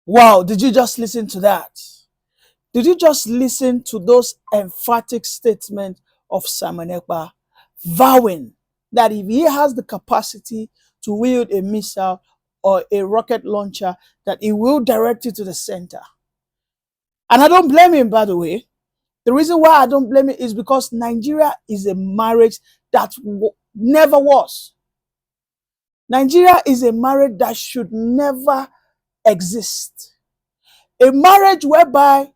Wow, did you just listen to that? Did you just listen to those emphatic statements of Simon Ekpa vowing that if he has the capacity to wield a missile or a rocket launcher, that he will direct it to the center? And I don't blame him, by the way. The reason why I don't blame him is because Nigeria is a marriage that never was. Nigeria is a marriage that should never exist. A marriage whereby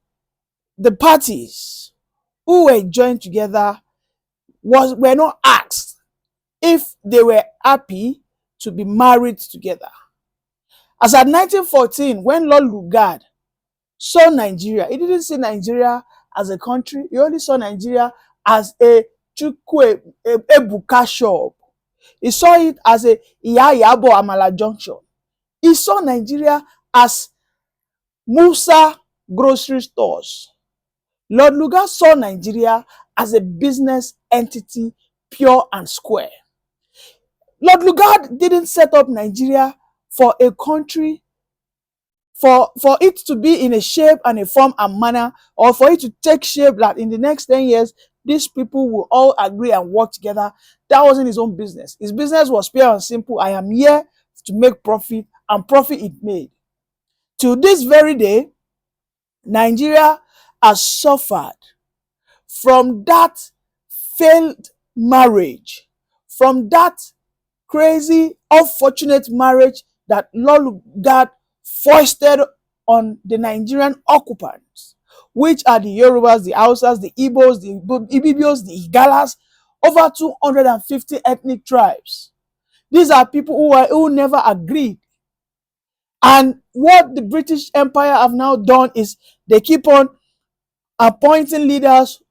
the parties who were joined together were not asked if they were happy to be married together. As at 1914, when Lord Lugard saw Nigeria, he didn't see Nigeria as a country. He only saw Nigeria as a Chukwe Ebuka shop. He saw it as a Iyayabo Amala junction. He saw Nigeria as Musa grocery stores. Lord Lugard saw Nigeria as a business entity, pure and square. Lord Lugard didn't set up Nigeria for a country, for it to be in a shape and a form and manner, or for it to take shape that in the next 10 years, these people will all agree and work together. That wasn't his own business. His business was pure and simple. I am here to make profit, and profit it made. To this very day, Nigeria has suffered from that failed marriage, from that crazy, unfortunate marriage that Lord Lugard foisted on the Nigerian occupants, which are the Euras, the Hausas, the Igbos, the Ibibios, the Igalas, over 250 ethnic tribes. These are people who never agreed. And what the British Empire have now done is they keep on appointing leaders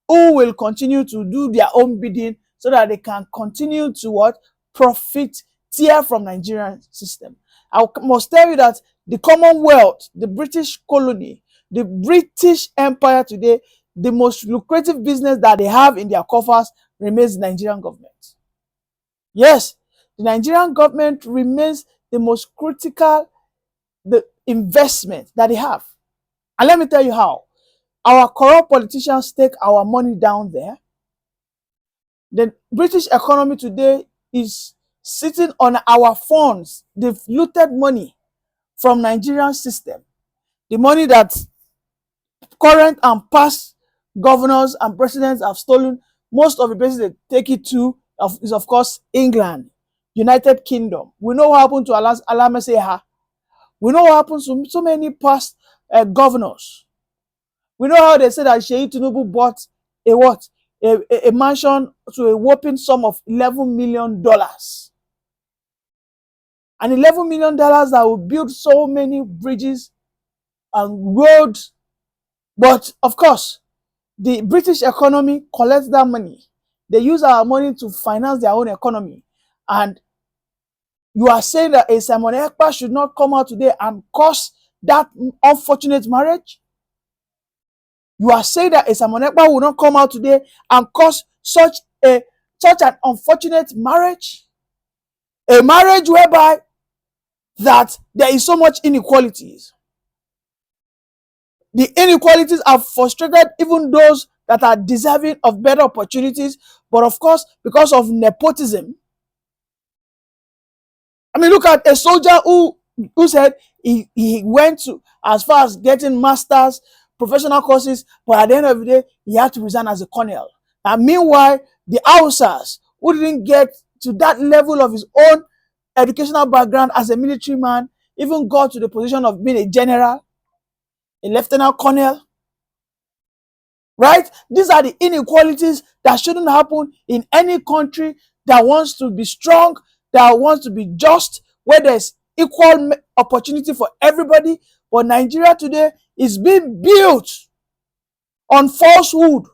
who will continue to do their own bidding so that they can continue to what? Profiteer from Nigerian system. I must tell you that the Commonwealth, the British colony, the British Empire today, the most lucrative business that they have in their coffers remains the Nigerian government. Yes, the Nigerian government remains the most critical investment that they have. And let me tell you how. Our corrupt politicians take our money down there. The British economy today is sitting on our funds. They've looted money from Nigerian system. The money that current and past governors and presidents have stolen, most of the places they take it to is, of course, England, United Kingdom. We know what happened to Alameseha. We know what happened to so many past governors. We know how they said that Sheyi Tinubu bought a what? A mansion to a whopping sum of $11 million. And $11 million that will build so many bridges and roads. But of course, the British economy collects that money. They use our money to finance their own economy. And you are saying that a Simon Ekpa should not come out today and cause that unfortunate marriage? You are saying that a Simon Ekpa will not come out today and cause such an unfortunate marriage? A marriage whereby that there is so much inequalities. The inequalities have frustrated even those that are deserving of better opportunities, but of course, because of nepotism. I mean, look at a soldier who said he went to as far as getting masters, professional courses, but at the end of the day, he had to resign as a colonel. And meanwhile, the Hausas who didn't get to that level of his own educational background as a military man, even got to the position of being a general, a lieutenant colonel. Right? These are the inequalities that shouldn't happen in any country that wants to be strong, that wants to be just, where there's equal opportunity for everybody. But Nigeria today is being built on falsehood.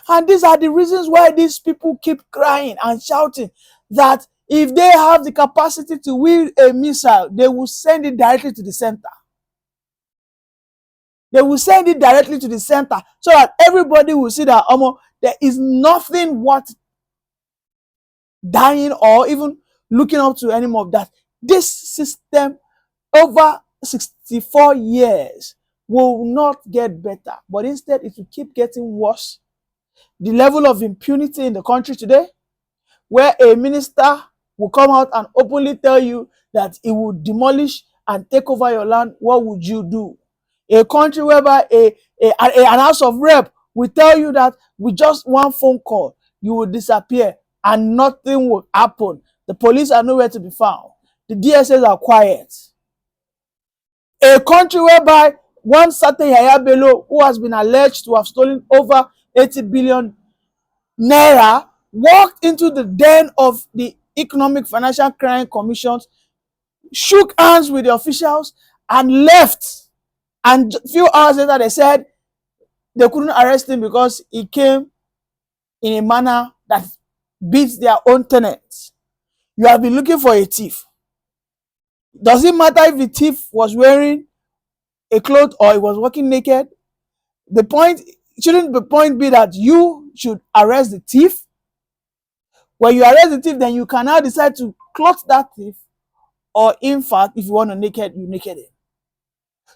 And these are the reasons why these people keep crying and shouting that if they have the capacity to wield a missile, they will send it directly to the center. They will send it directly to the center so that everybody will see that there is nothing worth dying or even looking up to anymore. That this system over 64 years will not get better, but instead it will keep getting worse. The level of impunity in the country today, where a minister will come out and openly tell you that he will demolish and take over your land, what would you do? A country whereby an house of rep will tell you that with just one phone call, you will disappear and nothing will happen. The police are nowhere to be found. The DSS are quiet. A country whereby one certain Yaya Bello, who has been alleged to have stolen over 80 billion naira, walked into the den of the Economic Financial Crime Commission, shook hands with the officials, and left. And a few hours later, they said they couldn't arrest him because he came in a manner that beats their own tenets. You have been looking for a thief. Does it matter if the thief was wearing a cloth or he was walking naked? The point shouldn't the point be that you should arrest the thief? When you arrest the thief, then you can now decide to clothe that thief, or in fact, if you want to naked, you naked him.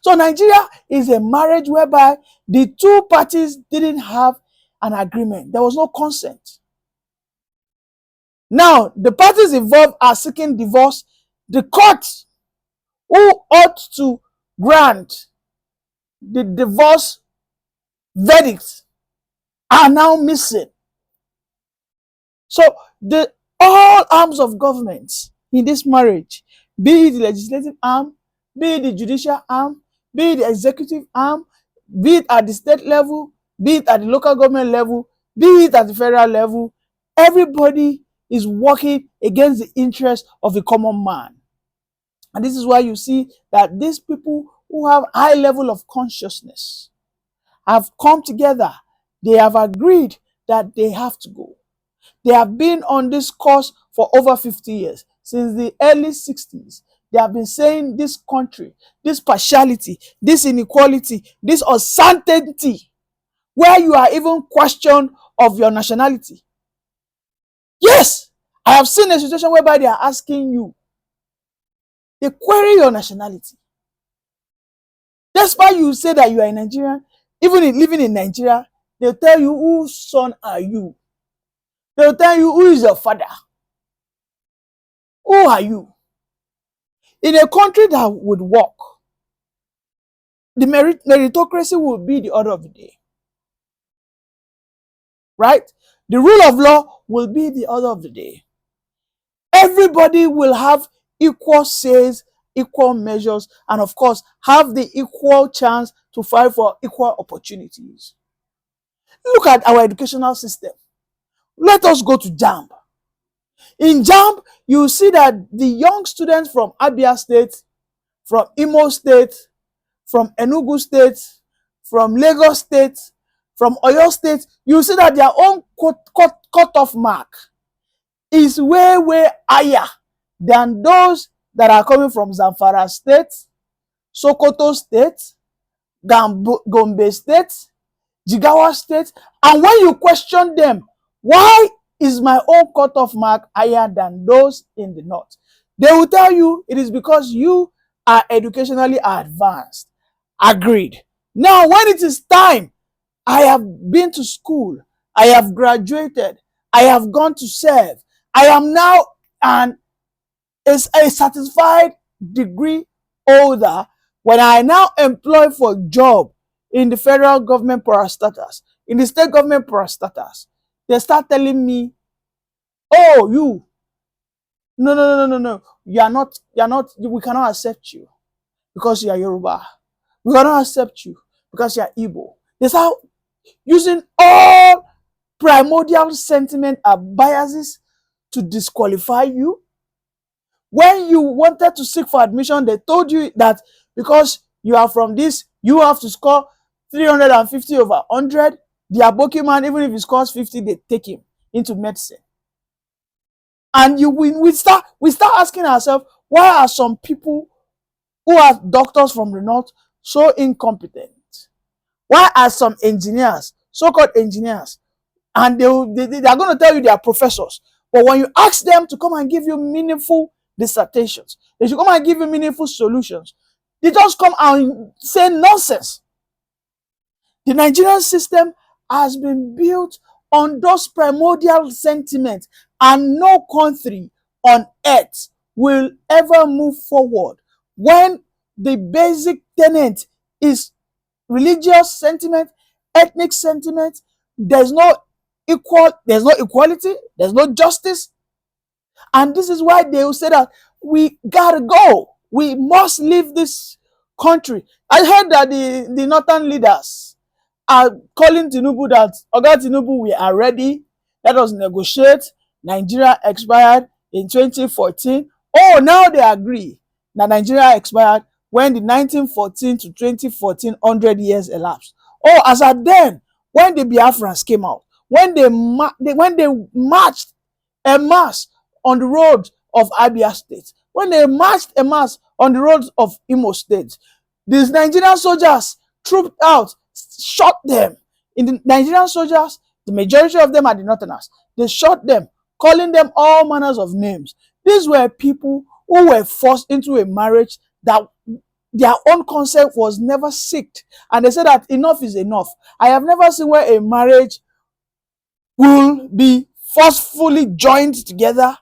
So Nigeria is a marriage whereby the two parties didn't have an agreement. There was no consent. Now, the parties involved are seeking divorce. The court, who ought to grant the divorce verdict, are now missing. So all arms of government in this marriage, be it the legislative arm, be it the judicial arm, be it the executive arm, be it at the state level, be it at the local government level, be it at the federal level, everybody is working against the interest of the common man. And this is why you see that these people who have high level of consciousness have come together. They have agreed that they have to go. They have been on this course for over 50 years. Since the early 60s, they have been saying this country, this partiality, this inequality, this uncertainty, where you are even questioned of your nationality. Yes, I have seen a situation whereby they are asking you, they query your nationality. Despite you say that you are a Nigerian, even living in Nigeria, they'll tell you, whose son are you? They'll tell you, who is your father? Who are you? In a country that would work, the meritocracy will be the order of the day. Right? The rule of law will be the order of the day. Everybody will have equal says, equal measures, and of course, have the equal chance to fight for equal opportunities. Look at our educational system. Let us go to JAMB. In JAMB, you see that the young students from Abia State, from Imo State, from Enugu State, from Lagos State, from Oyo State, you see that their own cut-off mark is way, way higher than those that are coming from Zamfara State, Sokoto State, Gombe State, Jigawa State. And when you question them, why is my own cut-off mark higher than those in the north? They will tell you it is because you are educationally advanced. Agreed. Now, when it is time, I have been to school, I have graduated, I have gone to serve, I am now a satisfied degree holder. When I now employ for a job in the federal government parastatus, in the state government parastatus, they start telling me, oh, you, no, you are not, we cannot accept you because you are Yoruba. We cannot accept you because you are Igbo. They start using all primordial sentiment and biases to disqualify you. When you wanted to seek for admission, they told you that because you are from this, you have to score 350 over 100. The Aboki man, even if he scores 50, they take him into medicine. And we start asking ourselves, why are some people who are doctors from the north so incompetent? Why are some engineers, so-called engineers, and they are going to tell you they are professors, but when you ask them to come and give you meaningful dissertations. They should come and give you meaningful solutions. They just come and say nonsense. The Nigerian system has been built on those primordial sentiments, and no country on earth will ever move forward when the basic tenet is religious sentiment, ethnic sentiment. There's no there's no equality, there's no justice. And this is why they will say that we gotta go. We must leave this country. I heard that the northern leaders are calling Tinubu that, Oga Tinubu, we are ready. Let us negotiate. Nigeria expired in 2014. Oh, now they agree that Nigeria expired when the 1914 to 2014 100 years elapsed. Oh, as at then, when the Biafrans came out, when they marched en masse on the road of Abia State, when they marched en masse on the roads of Imo State, these Nigerian soldiers trooped out, shot them. In the Nigerian soldiers, the majority of them are the Northerners. They shot them, calling them all manners of names. These were people who were forced into a marriage that their own consent was never sought. And they said that enough is enough. I have never seen where a marriage will be forcefully joined together.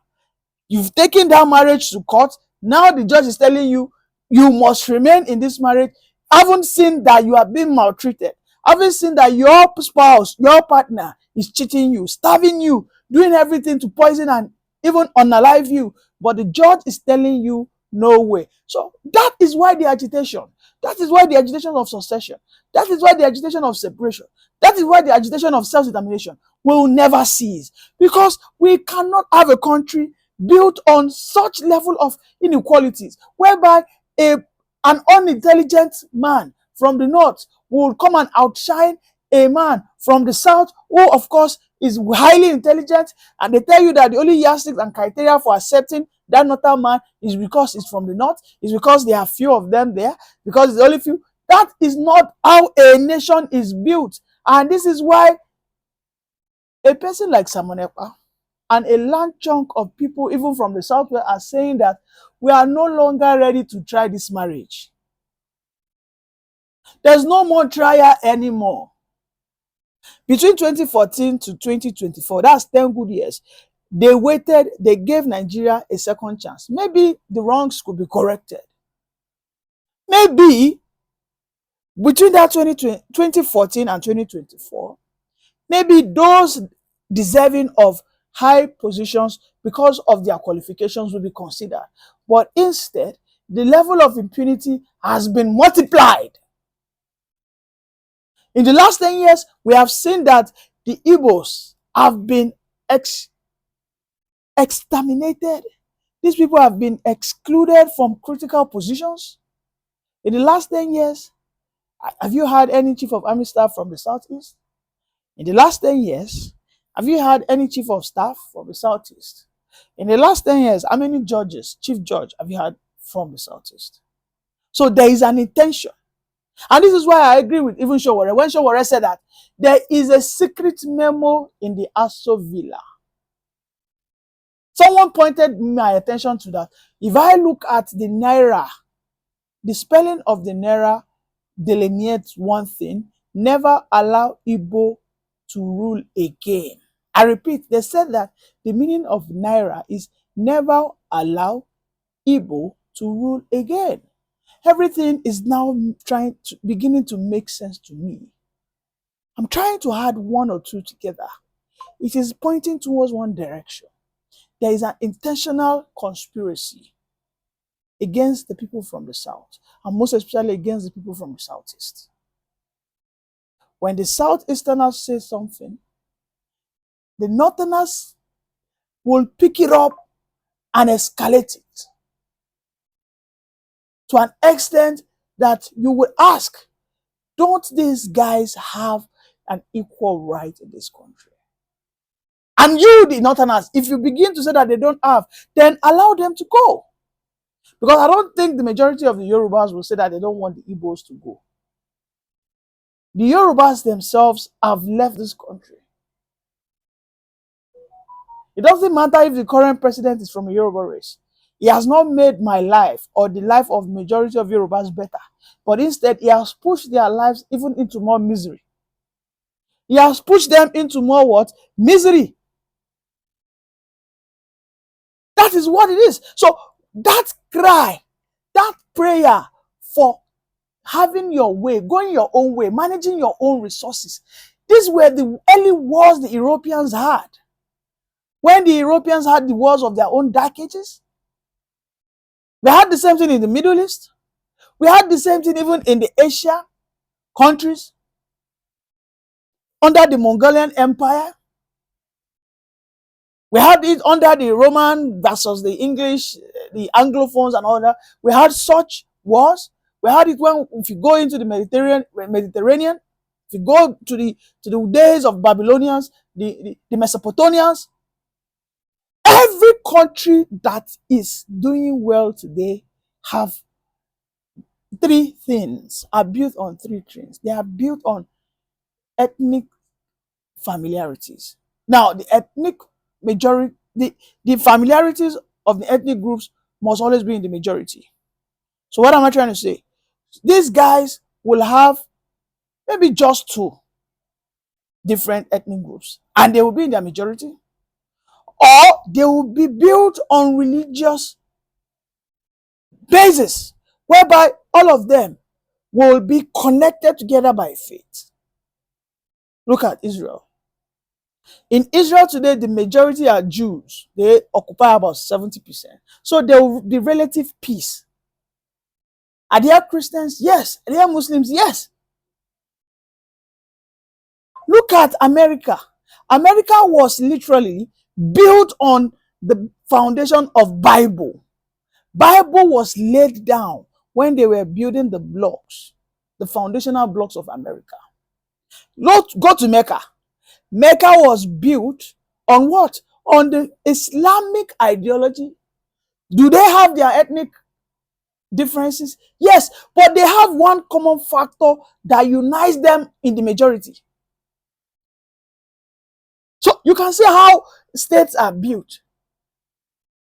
You've taken that marriage to court. Now the judge is telling you, you must remain in this marriage. Haven't seen that you are being maltreated. Haven't seen that your spouse, your partner is cheating you, starving you, doing everything to poison and even unalive you. But the judge is telling you, no way. So that is why the agitation. That is why the agitation of succession. That is why the agitation of separation. That is why the agitation of self-determination will never cease. Because we cannot have a country built on such level of inequalities, whereby an unintelligent man from the north will come and outshine a man from the south, who of course is highly intelligent, and they tell you that the only yardsticks and criteria for accepting that northern man is because it's from the north, is because there are few of them there, because it's only few. That is not how a nation is built. And this is why a person like Simon Ekpa and a large chunk of people, even from the southwest, are saying that we are no longer ready to try this marriage. There's no more trial anymore. Between 2014 to 2024, that's 10 good years, they waited, they gave Nigeria a second chance. Maybe the wrongs could be corrected. Maybe between that 2014 and 2024, maybe those deserving of high positions because of their qualifications will be considered. But instead, the level of impunity has been multiplied. In the last 10 years, we have seen that the Igbos have been exterminated. These people have been excluded from critical positions. In the last 10 years, have you had any chief of army staff from the southeast? In the last 10 years, have you had any chief of staff from the southeast? In the last 10 years, how many judges, chief judge, have you had from the southeast? So there is an intention. And this is why I agree with even Showore. When Showore said that there is a secret memo in the Aso Villa. Someone pointed my attention to that. If I look at the Naira, the spelling of the Naira delineates one thing: never allow Igbo to rule again. I repeat, they said that the meaning of Naira is never allow Igbo to rule again. Everything is now beginning to make sense to me. I'm trying to add one or two together. It is pointing towards one direction. There is an intentional conspiracy against the people from the south, and most especially against the people from the southeast. When the southeasterners say something, the northerners will pick it up and escalate it to an extent that you would ask, don't these guys have an equal right in this country? And you, the northerners, if you begin to say that they don't have, then allow them to go. Because I don't think the majority of the Yorubas will say that they don't want the Igbos to go. The Yorubas themselves have left this country. It doesn't matter if the current president is from a Yoruba race. He has not made my life or the life of majority of Yorubas better, but instead he has pushed their lives even into more misery. He has pushed them into more what? Misery. That is what it is. So that cry, that prayer for having your way, going your own way, managing your own resources, these were the early wars the Europeans had. When the Europeans had the wars of their own dark ages, we had the same thing in the Middle East. We had the same thing even in the Asia countries under the Mongolian Empire. We had it under the Roman versus the English, the Anglophones and all that. We had such wars. We had it when, if you go into the Mediterranean, if you go to the days of Babylonians, the Mesopotamians, every country that is doing well today have three things, are built on three things. They are built on ethnic familiarities. Now, the ethnic majority, the familiarities of the ethnic groups must always be in the majority. So what am I trying to say? These guys will have maybe just two different ethnic groups, and they will be in their majority, or they will be built on religious basis, whereby all of them will be connected together by faith. Look at Israel. In Israel today, the majority are Jews. They occupy about 70%. So there will be relative peace. Are there Christians? Yes. Are there Muslims? Yes. Look at America. America was literally built on the foundation of Bible. Bible was laid down when they were building the blocks, the foundational blocks of America. Go to Mecca. Mecca was built on what? On the Islamic ideology. Do they have their ethnic differences? Yes, but they have one common factor that unites them in the majority. So you can see how states are built,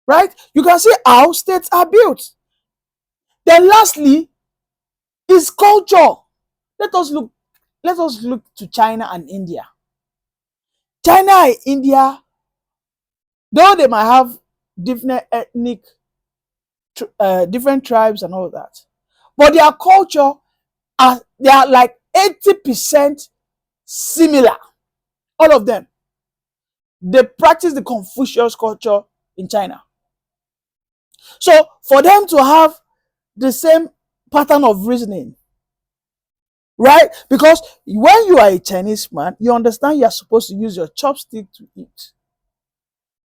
right? You can see how states are built. Then lastly is culture. Let us look to China and India. China and India, though they might have different ethnic, different tribes and all that, but their culture they are like 80% similar. All of them. They practice the Confucius culture in China. So for them to have the same pattern of reasoning, right? Because when you are a Chinese man, you understand you are supposed to use your chopstick to eat.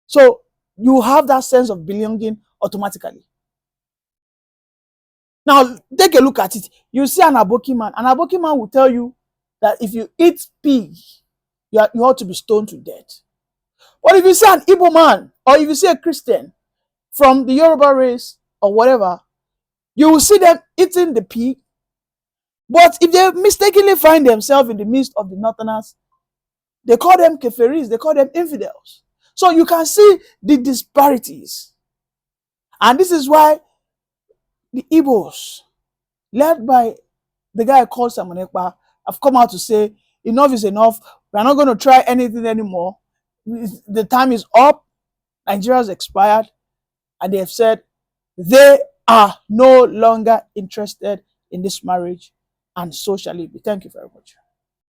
So you have that sense of belonging automatically. Now take a look at it. You see an Aboki man. An Aboki man will tell you that if you eat pig, you ought to be stoned to death. But if you see an Igbo man, or if you see a Christian from the Yoruba race or whatever, you will see them eating the pig. But if they mistakenly find themselves in the midst of the Northerners, they call them keferis, they call them infidels. So you can see the disparities. And this is why the Igbos, led by the guy called Simon Ekpa, have come out to say, enough is enough. We're not going to try anything anymore. The time is up. Nigeria's expired. And they have said they are no longer interested in this marriage, and so shall it be. Thank you very much.